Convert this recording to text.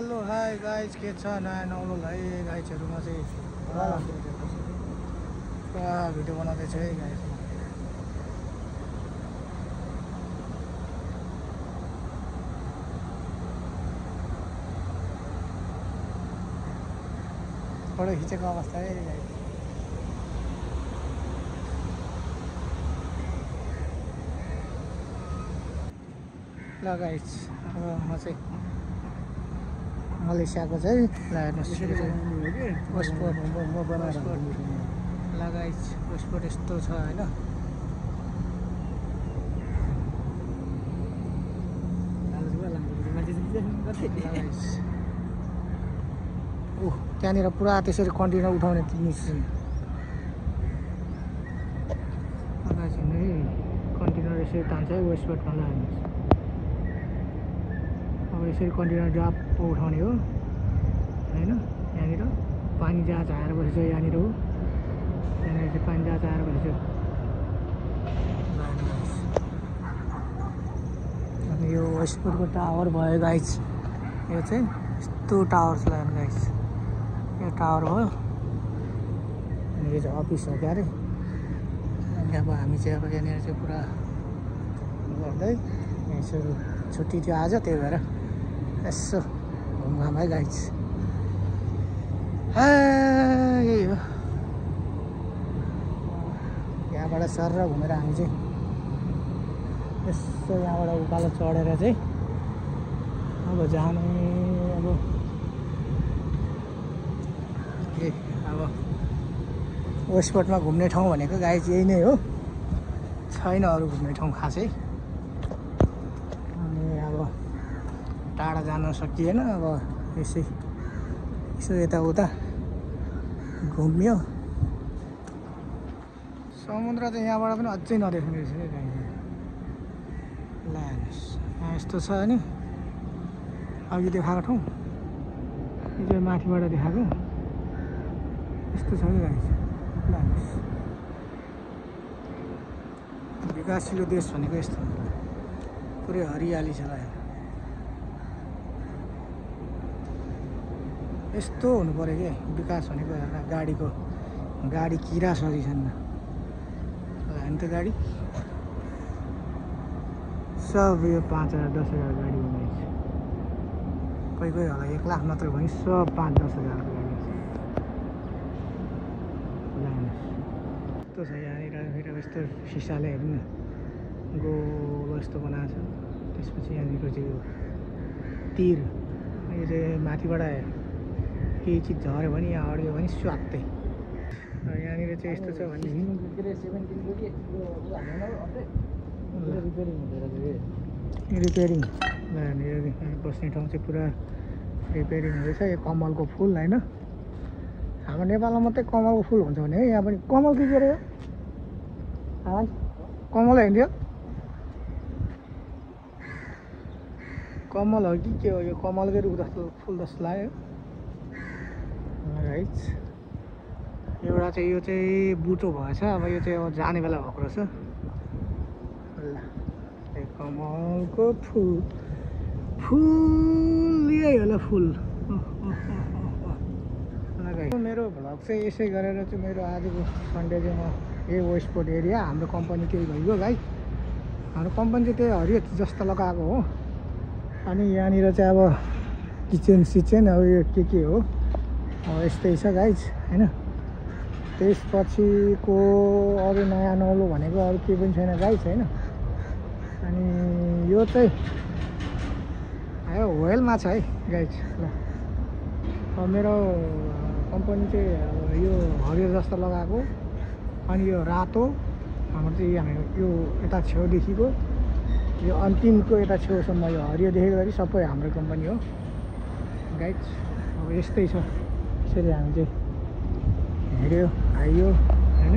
Hello hi guys के छ नयाँ नौलो है गाइजहरूमा चाहिँ भिडियो बनाउँदैछ है गाइज। फोटो खिचेको अवस्था है गाइज। ल गाइज अब म चाहिँ मलेसियाको चाहिँ लगाइज वेस्टपोर्ट यस्तो छ होइन। त्यहाँनिर पुरा त्यसरी कन्टेनर उठाउने मिसिन कन्टेनर यसरी तान्छ है वेस्टपोर्टमा लानुहोस्। अब यसरी कन्टेनर जहाँ उठाउने हो होइन। यहाँनिर पानी जहाज आएर बसेछ यहाँनिर हो। यहाँनिर चाहिँ पानी जहाज आएर बसेछ। अनि यो वेस्टपोर्टको टावर भयो गाइज। यो चाहिँ यस्तो टावर छ गाइज। यो टावर भयो अनि यो चाहिँ अफिस हो क्या अरे। अनि अब हामी चाहिँ अब यहाँनिर चाहिँ पुरा गर्दै यसो छुट्टी थियो आज त्यही भएर यसो घुमघाम है गाइज। यही हो यहाँबाट सर घुमेर हामी चाहिँ यसो यहाँबाट उकालो चढेर चाहिँ अब जाने अब वेस्टपोर्टमा घुम्ने ठाउँ भनेको गाइज यही नै हो। छैन अरू घुम्ने ठाउँ खासै। अनि अब टाढा जान सकिएन। अब यसो यताउता घुम्यो। समुद्र चाहिँ यहाँबाट पनि अझै नदेख्ने रहेछ है गाइज। ल हेर्नुहोस् यहाँ यस्तो छ नि अघि देखाएको ठाउँ यो चाहिँ माथिबाट देखाएको यस्तो छ कि गाइज। ल हेर्नुहोस् विकासशील देश भनेको यस्तो पुरै हरियाली छ। यस्तो हुनु पऱ्यो कि विकास भनेको गाडी किरा सरी छन् होइन त। गाडी सब यो 5,000 10,000 गाडी हुँदैछ। कोही होला 1 लाख मात्र भने सब 5-10 हजारको गाडी यस्तो छ। यहाँनिर फेरि यस्तो सिसाले हेर्नु न गोलो यस्तो बनाएको छ। त्यसपछि यहाँनिर चाहिँ यो तीर यो चाहिँ माथिबाट केही चिज झऱ्यो भने यहाँ अड्यो भने स्वात्तै। यहाँनिर चाहिँ यस्तो छ भने रिपेयरिङ बस्ने ठाउँ चाहिँ पुरा रिपेयरिङ हुँदैछ। यो कमलको फुल होइन। हाम्रो नेपालमा मात्रै कमलको फुल हुन्छ भने है यहाँ पनि कमल के अरे कमल हिँड्यो कमल हो कि के हो। यो कमलकै रुख जस्तो फुल जस्तो लाग्यो राइट। एउटा चाहिँ यो चाहिँ बुटो भएछ। अब यो चाहिँ अब जाने बेला भएको रहेछ। ल कमलको फुल यही होला फुल। मेरो भ्लग चाहिँ यसै गरेर चाहिँ मेरो आजको सन्डे चाहिँ म यही वेस्टपोर्ट एरिया हाम्रो कम्पनी त्यही भइगयो गाइज। हाम्रो कम्पनी चाहिँ त्यही हरियो जस्तो लगाएको हो। अनि यहाँनिर चाहिँ अब किचन अब यो के हो अब यस्तै छ गाइज होइन। त्यसपछिको अरू नयाँ नौलो भनेको अरू केही पनि छैन गाइज होइन। अनि यो चाहिँ आयो होयलमा छ है गाइज। ल अब मेरो कम्पनी चाहिँ अब यो हरियो जस्तो लगाएको अनि यो रातो हाम्रो चाहिँ यो यता छेउदेखिको यो अन्तिमको यता छेउसम्म यो हरियो देखेको जति सबै हाम्रो कम्पनी हो गाइज। अब यस्तै छ। यसरी हामी चाहिँ हिँड्यो आइयो होइन।